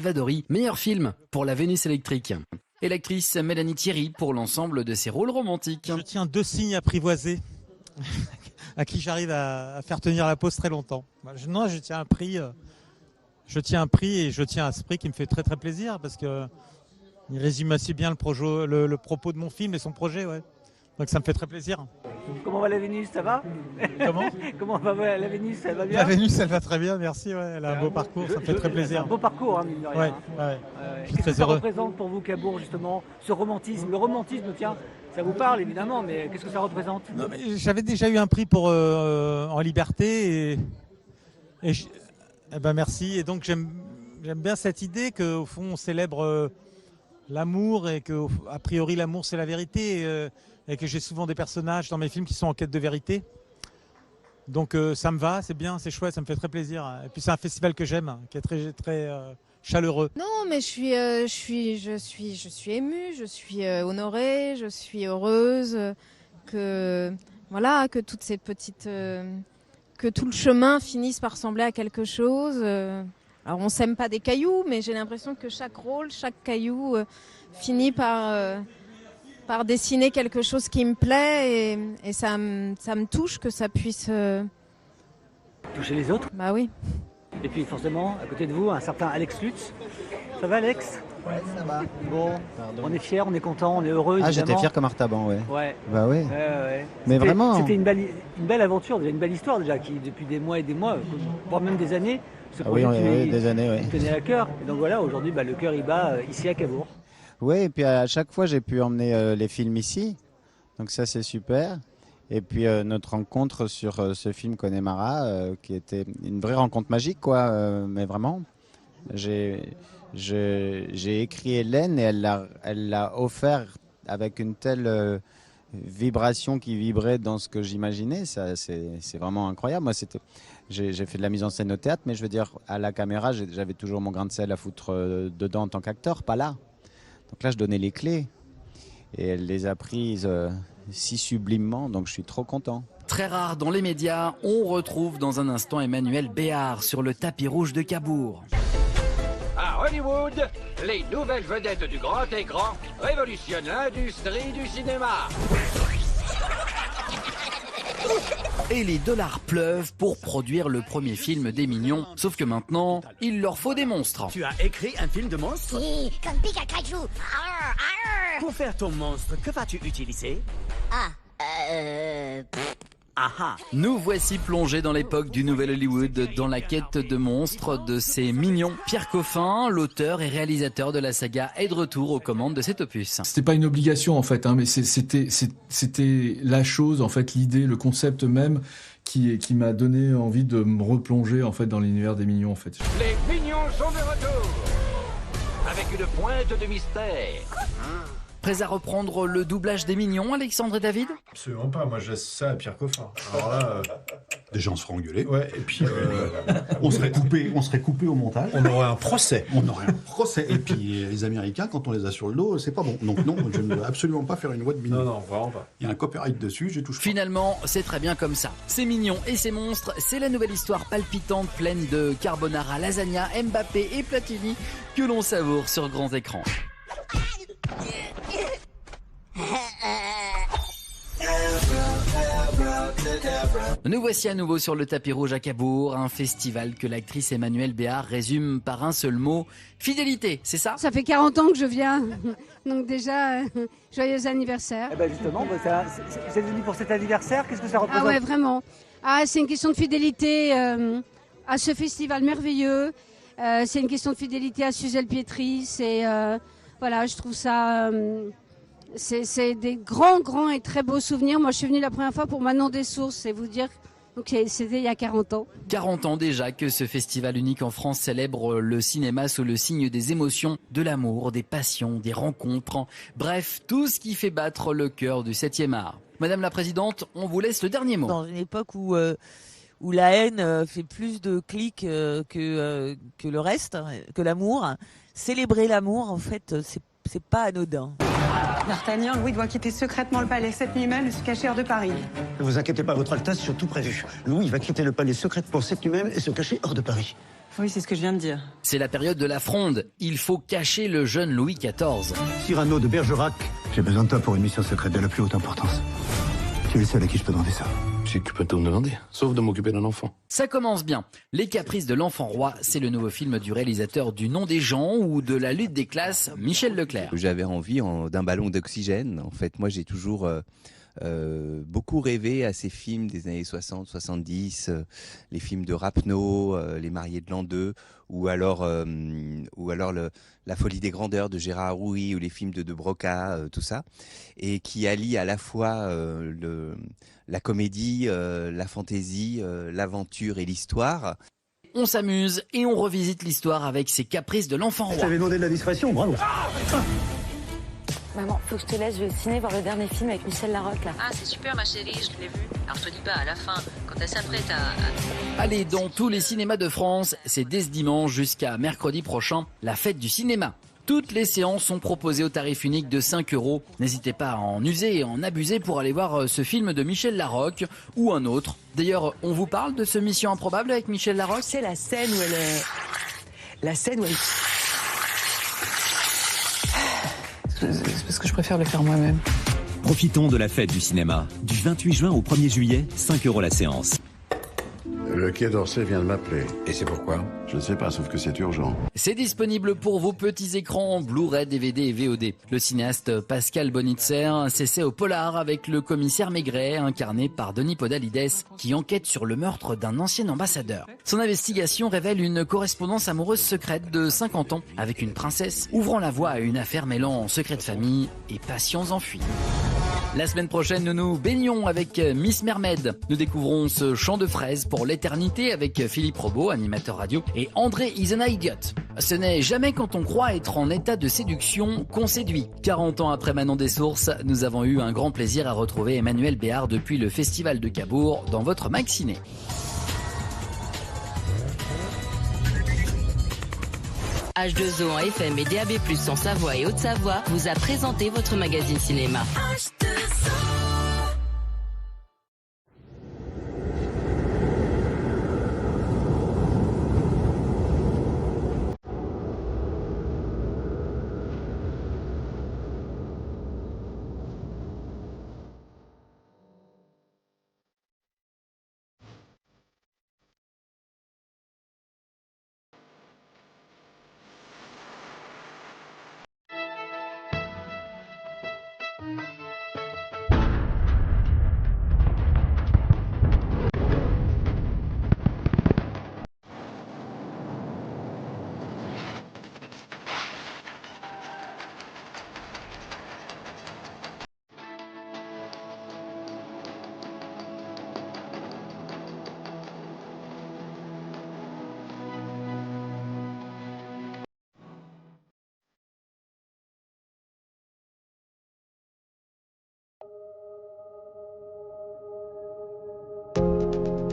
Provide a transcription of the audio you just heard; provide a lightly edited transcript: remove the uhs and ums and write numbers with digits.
Vadori, meilleur film pour La Vénus électrique. Et l'actrice Mélanie Thierry pour l'ensemble de ses rôles romantiques. Je tiens 2 cygnes apprivoisés à qui j'arrive à faire tenir la pose très longtemps. Je tiens un prix. Je tiens un prix et je tiens à ce prix qui me fait très très plaisir parce que il résume assez bien le propos de mon film et son projet, ouais. Donc ça me fait très plaisir. Comment va la Vénus, ça va? Comment? Comment va la Vénus, elle va bien? La Vénus, elle va très bien, merci, ouais. Elle a un beau parcours, ça me fait très plaisir. Un beau parcours, hein, mine de rien. Ouais. Je suis Qu'est-ce que très ça heureux. représente pour vous, Cabourg, justement, ce romantisme? Le romantisme, tiens, ça vous parle évidemment, mais qu'est-ce que ça représente? Non, mais j'avais déjà eu un prix pour en liberté merci. Et donc j'aime bien cette idée qu'au fond on célèbre l'amour et que a priori l'amour c'est la vérité et que j'ai souvent des personnages dans mes films qui sont en quête de vérité. Donc ça me va, c'est bien, c'est chouette, ça me fait très plaisir. Et puis c'est un festival que j'aime, qui est très très chaleureux. Non, mais je suis émue, je suis honorée, je suis heureuse que toutes ces petites que tout le chemin finisse par ressembler à quelque chose. Alors on sème pas des cailloux, mais j'ai l'impression que chaque rôle, chaque caillou finit par dessiner quelque chose qui me plaît et ça me touche que ça puisse Toucher les autres? Bah oui. Et puis forcément, à côté de vous, un certain Alex Lutz. Ça va, Alex? Ouais, ça va. Bon, Pardon. on est fiers, on est content, on est heureux. Ah, évidemment. j'étais fier comme Artaban, ouais. Ouais. Bah ouais. Mais C'était- vraiment. C'était une belle aventure, déjà une belle histoire déjà, qui depuis des mois et des mois, voire même des années, ce Ah oui, projet des années, ouais. tenait à cœur. Et donc voilà, aujourd'hui, le cœur il bat ici à Cabourg. Oui, et puis à chaque fois, j'ai pu emmener les films ici. Donc ça, c'est super. Et puis notre rencontre sur ce film Connemara, qui était une vraie rencontre magique, quoi. Mais vraiment, j'ai écrit Hélène et elle l'a offert avec une telle vibration qui vibrait dans ce que j'imaginais. Ça, c'est vraiment incroyable. Moi, j'ai fait de la mise en scène au théâtre, mais je veux dire, à la caméra, j'avais toujours mon grain de sel à foutre dedans en tant qu'acteur, pas là. Donc là, je donnais les clés. Et elle les a prises si sublimement, donc je suis trop content. Très rare dans les médias, on retrouve dans un instant Emmanuel Béard sur le tapis rouge de Cabourg. À Hollywood, les nouvelles vedettes du grand écran révolutionnent l'industrie du cinéma. Et les dollars pleuvent pour produire le premier film des Mignons. Sauf que maintenant, il leur faut des monstres. Tu as écrit un film de monstre? Si, comme Pikachu. Arr, arr. Pour faire ton monstre, que vas-tu utiliser? Ah. Nous voici plongés dans l'époque du Nouvel Hollywood, dans la quête de monstres de ces Mignons. Pierre Coffin, l'auteur et réalisateur de la saga, est de retour aux commandes de cet opus. C'était pas une obligation en fait, mais c'était la chose, en fait, l'idée, le concept même qui m'a donné envie de me replonger en fait dans l'univers des Mignons en fait. Les Mignons sont de retour avec une pointe de mystère. Prêts à reprendre le doublage des Mignons, Alexandre et David? Absolument pas, moi je laisse ça à Pierre Coffin. Alors là, déjà on se ferait engueuler. ouais, et puis On serait coupé au montage. on aurait un procès. On aurait un procès. Et puis les Américains, quand on les a sur le dos, c'est pas bon. Donc non, je ne veux absolument pas faire une voix de Mignon. Non, vraiment pas. Il y a un copyright dessus, j'y touche pas. Finalement, c'est très bien comme ça. Ces Mignons et ces monstres, c'est la nouvelle histoire palpitante, pleine de carbonara, lasagna, Mbappé et Platini que l'on savoure sur grand écran. Nous voici à nouveau sur le tapis rouge à Cabourg, un festival que l'actrice Emmanuelle Béard résume par un seul mot, fidélité, c'est ça? Ça fait 40 ans que je viens, donc déjà, joyeux anniversaire. Eh ben justement, vous êtes venu pour cet anniversaire, qu'est-ce que ça représente? Ah ouais, vraiment. Ah, c'est une question de fidélité à ce festival merveilleux. C'est une question de fidélité à Suzelle Pietri. Voilà, je trouve ça... c'est des grands et très beaux souvenirs. Moi, je suis venue la première fois pour Manon des Sources, c'est vous dire... Donc c'était il y a 40 ans. 40 ans déjà que ce festival unique en France célèbre le cinéma sous le signe des émotions, de l'amour, des passions, des rencontres. Bref, tout ce qui fait battre le cœur du 7e art. Madame la Présidente, on vous laisse le dernier mot. Dans une époque où la haine fait plus de clics que le reste, que l'amour, célébrer l'amour, en fait, c'est pas anodin. D'Artagnan, Louis doit quitter secrètement le palais cette nuit même et se cacher hors de Paris. Ne vous inquiétez pas, Votre Altesse, sur tout prévu. Louis va quitter le palais secrètement cette nuit même et se cacher hors de Paris. Oui, c'est ce que je viens de dire. C'est la période de la Fronde. Il faut cacher le jeune Louis XIV. Cyrano de Bergerac, j'ai besoin de toi pour une mission secrète de la plus haute importance. Tu es le seul à qui je peux demander ça. Tu peux tout me demander, sauf de m'occuper d'un enfant. Ça commence bien. Les caprices de l'enfant roi, c'est le nouveau film du réalisateur du Nom des gens ou de la lutte des classes, Michel Leclerc. J'avais envie d'un ballon d'oxygène. En fait, moi, j'ai toujours beaucoup rêvé à ces films des années 60, 70, les films de Rapneau, Les Mariés de l'an 2, ou alors La Folie des grandeurs de Gérard Rouy, ou les films de Broca, tout ça, et qui allient à la fois la comédie, la fantaisie, l'aventure et l'histoire. On s'amuse et on revisite l'histoire avec ces caprices de l'enfant roi. J'avais demandé de la discrétion, bravo. Maman, faut que je te laisse, je vais au ciné voir le dernier film avec Michel Larocque là. Ah, c'est super ma chérie, je l'ai vu. Alors je te dis pas, à la fin, quand elle s'apprête à... Allez, dans tous les cinémas de France, c'est dès ce dimanche jusqu'à mercredi prochain, la fête du cinéma. Toutes les séances sont proposées au tarif unique de 5 €. N'hésitez pas à en user et en abuser pour aller voir ce film de Michel Larocque ou un autre. D'ailleurs, on vous parle de ce Mission Improbable avec Michel Larocque ? C'est la scène où elle... La scène où elle... C'est parce que je préfère le faire moi-même. Profitons de la fête du cinéma. Du 28 juin au 1er juillet, 5 € la séance. Le Quai d'Orsay vient de m'appeler. Et c'est pourquoi? Je ne sais pas, sauf que c'est urgent. C'est disponible pour vos petits écrans Blu-ray, DVD et VOD. Le cinéaste Pascal Bonitzer s'essaie au polar avec le commissaire Maigret, incarné par Denis Podalides, qui enquête sur le meurtre d'un ancien ambassadeur. Son investigation révèle une correspondance amoureuse secrète de 50 ans avec une princesse, ouvrant la voie à une affaire mêlant secret de famille et passions enfuies. La semaine prochaine, nous nous baignons avec Miss Mermaid. Nous découvrons ce chant de fraises pour l'éternité avec Philippe Robot, animateur radio, et André Isena Idiot. Ce n'est jamais quand on croit être en état de séduction qu'on séduit. 40 ans après Manon des Sources, nous avons eu un grand plaisir à retrouver Emmanuel Béard depuis le Festival de Cabourg dans votre Maxiné. H2O en FM et DAB+, en Savoie et Haute-Savoie vous a présenté votre magazine cinéma.